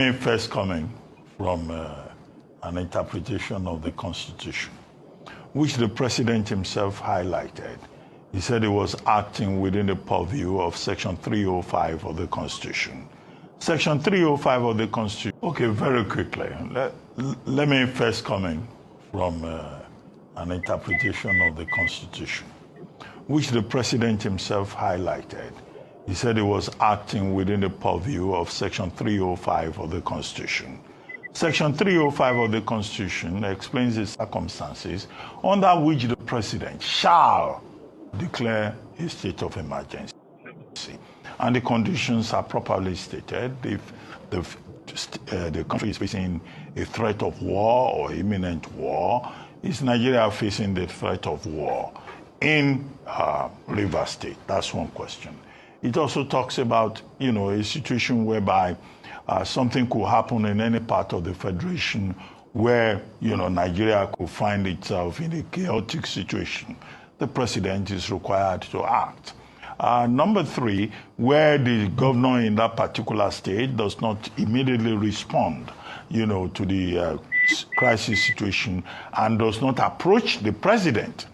First coming from an interpretation of the Constitution, which the President himself highlighted. He said he was acting within the purview of Section 305 of the Constitution. Section 305 of the Constitution. Okay, very quickly. Let me first coming from an interpretation of the Constitution, which the President himself highlighted. He said he was acting within the purview of Section 305 of the Constitution. Section 305 of the Constitution explains the circumstances under which the President shall declare a state of emergency. And the conditions are properly stated. If the country is facing a threat of war or imminent war, is Nigeria facing the threat of war in Rivers State? That's one question. It also talks about, a situation whereby something could happen in any part of the Federation where, Nigeria could find itself in a chaotic situation. The President is required to act. Number three, where the governor in that particular state does not immediately respond, to the crisis situation and does not approach the President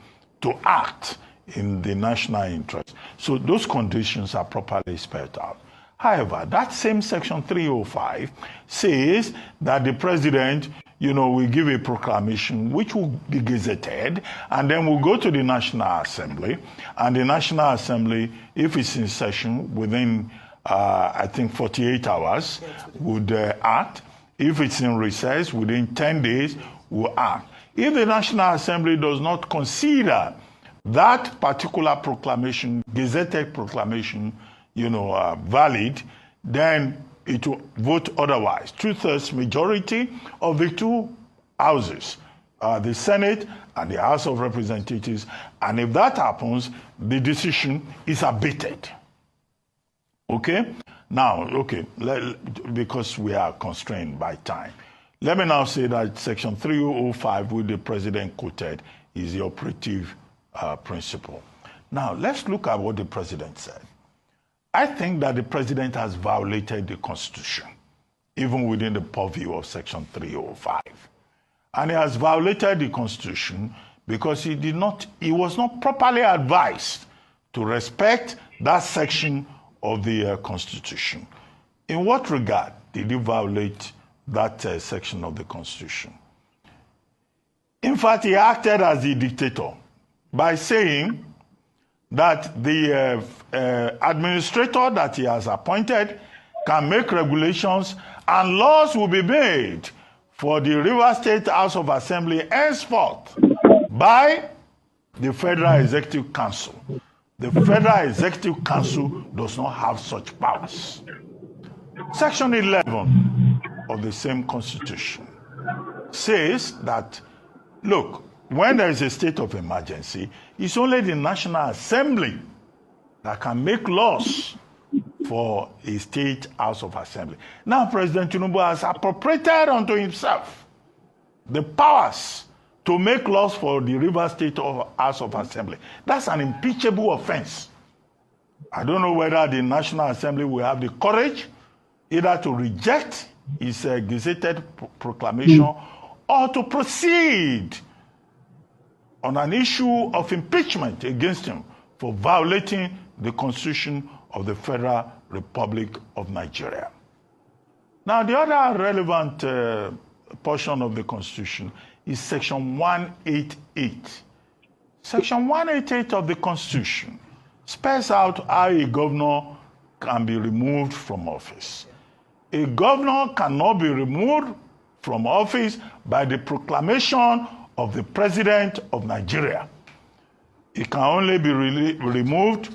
to act in the national interest. So those conditions are properly spelled out. However, that same Section 305 says that the President, will give a proclamation which will be gazetted, and then will go to the National Assembly, and the National Assembly, if it's in session within, 48 hours, would act. If it's in recess, within 10 days, will act. If the National Assembly does not consider that particular proclamation, gazetted proclamation, valid, then it will vote otherwise. 2/3 majority of the two houses, the Senate and the House of Representatives. And if that happens, the decision is abated. Okay? Now, because we are constrained by time, let me now say that Section 305, which the President quoted, is the operative principle. Now, let's look at what the President said. I think that the President has violated the Constitution, even within the purview of Section 305. And he has violated the Constitution because he was not properly advised to respect that section of the Constitution. In what regard did he violate that section of the Constitution? In fact, he acted as the dictator by saying that the administrator that he has appointed can make regulations and laws will be made for the Rivers State House of Assembly henceforth by the Federal Executive Council. The Federal Executive Council does not have such powers. Section 11 of the same Constitution says that, look, when there is a state of emergency, it's only the National Assembly that can make laws for a state House of Assembly. Now, President Tinubu has appropriated unto himself the powers to make laws for the Rivers State House of Assembly. That's an impeachable offense. I don't know whether the National Assembly will have the courage either to reject his gazetted proclamation or to proceed on an issue of impeachment against him for violating the Constitution of the Federal Republic of Nigeria. Now, the other relevant portion of the Constitution is Section 188. Section 188 of the Constitution spells out how a governor can be removed from office. A governor cannot be removed from office by the proclamation of the President of Nigeria. It can only be removed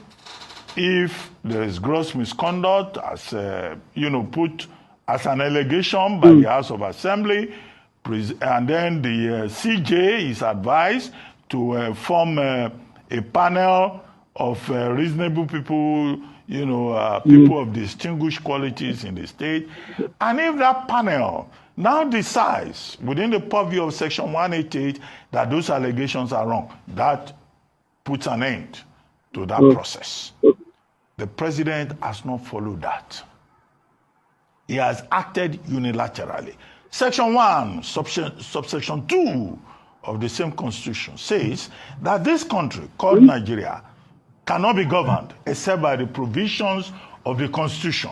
if there is gross misconduct, as put as an allegation by the House of Assembly, and then the CJ is advised to form a panel of reasonable people, people of distinguished qualities in the state. And if that panel now decides, within the purview of Section 188, that those allegations are wrong, that puts an end to that process. The President has not followed that. he has acted unilaterally. Section 1, subsection 2 of the same constitution says that this country called Nigeria cannot be governed except by the provisions of the constitution.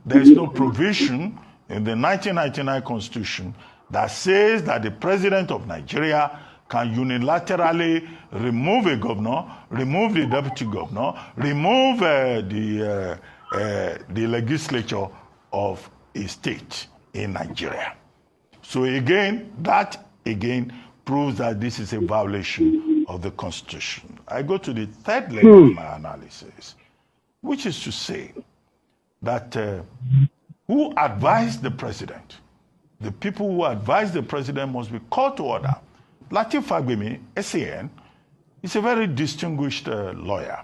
There is no provision in the 1999 constitution that says that the president of Nigeria can unilaterally remove a governor, remove the deputy governor, remove the legislature of a state in Nigeria. So again, that again proves that this is a violation of the constitution. I go to the third leg of my analysis, which is to say that who advised the president? The people who advise the president must be called to order. Lateef Fagbemi, SAN, is a very distinguished lawyer.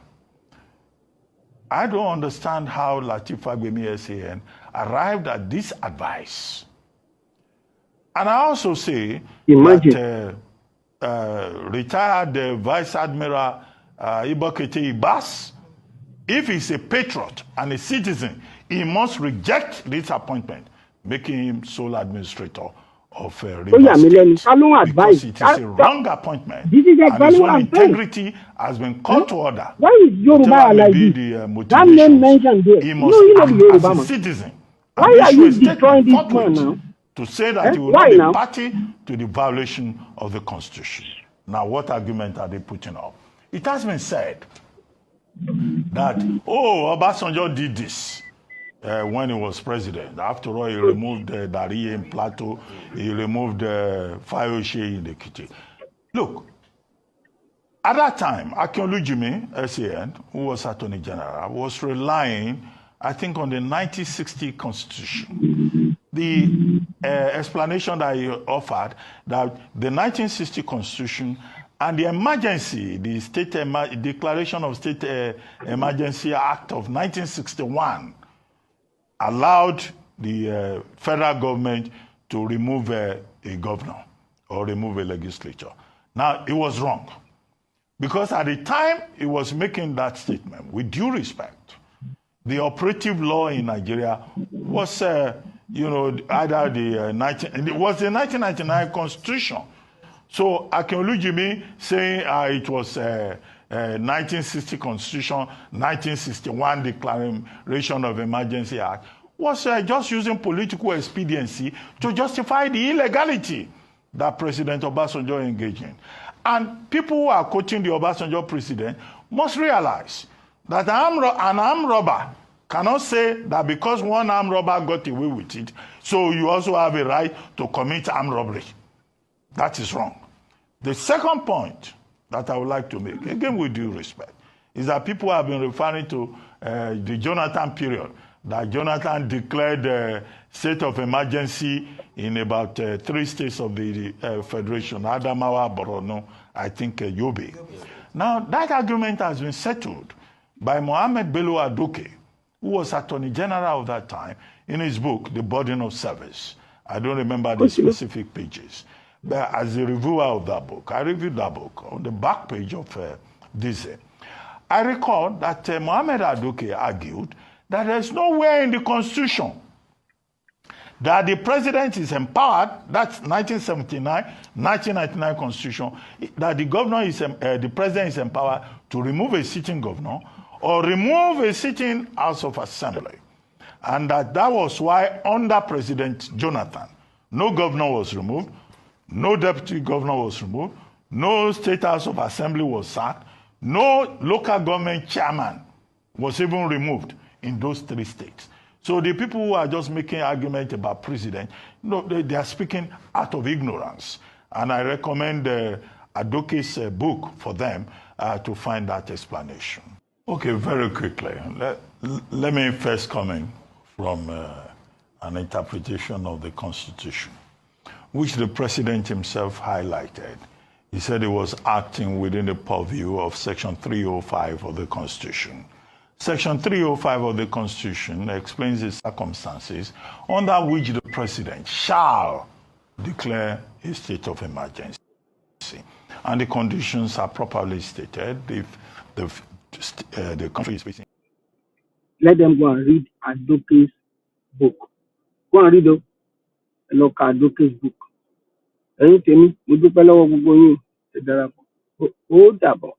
I don't understand how Lateef Fagbemi, SAN, arrived at this advice. And I also say that retired Vice Admiral Ibokete Ibas, if he's a patriot and a citizen, he must reject this appointment, making him sole administrator of Rivers State, because it is a wrong appointment, and his own integrity has been called to order. Why is Yoruba like this? That name mentioned there. He must act as a citizen. Why are you destroying this man now? To say that he will not be party to the violation of the constitution. Now, what argument are they putting up? It has been said that, oh, Obasanjo did this when he was president. After all, he removed Dariye in Plateau, he removed Fayose in Ekiti. Look, at that time, Akinolu Jimi, SAN, who was Attorney General, was relying, I think, on the 1960 Constitution. The explanation that he offered, that the 1960 Constitution and the emergency, the Declaration of State Emergency Act of 1961, allowed the federal government to remove a governor or remove a legislature. Now, it was wrong. Because at the time he was making that statement, with due respect, the operative law in Nigeria was, either it was the 1999 Constitution. So Akinolu Jimi saying it was 1960 Constitution, 1961 Declaration of Emergency Act, was just using political expediency to justify the illegality that President Obasanjo engaged in. And people who are quoting the Obasanjo president must realize that an armed robber cannot say that because one armed robber got away with it, so you also have a right to commit armed robbery. That is wrong. The second point that I would like to make, again with due respect, is that people have been referring to the Jonathan period, that Jonathan declared a state of emergency in about 3 states of the Federation, Adamawa, Borno, I think Yobe. Now, that argument has been settled by Mohammed Bello Adoke, who was Attorney General of that time, in his book, The Burden of Service. I don't remember the specific pages. But as a reviewer of that book, I reviewed that book on the back page of this. I recall that Mohammed Adoke argued that there's nowhere in the Constitution that the president is empowered, that's 1979, 1999 Constitution, that the president is empowered to remove a sitting governor or remove a sitting House of Assembly. And that was why under President Jonathan, no governor was removed, no deputy governor was removed, no state House of Assembly was sacked, no local government chairman was even removed in those 3 states. So the people who are just making argument about president, they are speaking out of ignorance. And I recommend Adoke's book for them to find that explanation. Okay, very quickly. Let me first comment from an interpretation of the Constitution, which the president himself highlighted. He said he was acting within the purview of Section 305 of the Constitution. Section 305 of the Constitution explains the circumstances under which the president shall declare a state of emergency. And the conditions are properly stated if the country is facing. Let them go and read Adoke's book. Go and read a local advocate's book. Ẹ̀yin tèmi, mo dúpẹ́ lọ́wọ́ gbogbo yín. Ẹ darapọ̀. Ó dàbọ̀.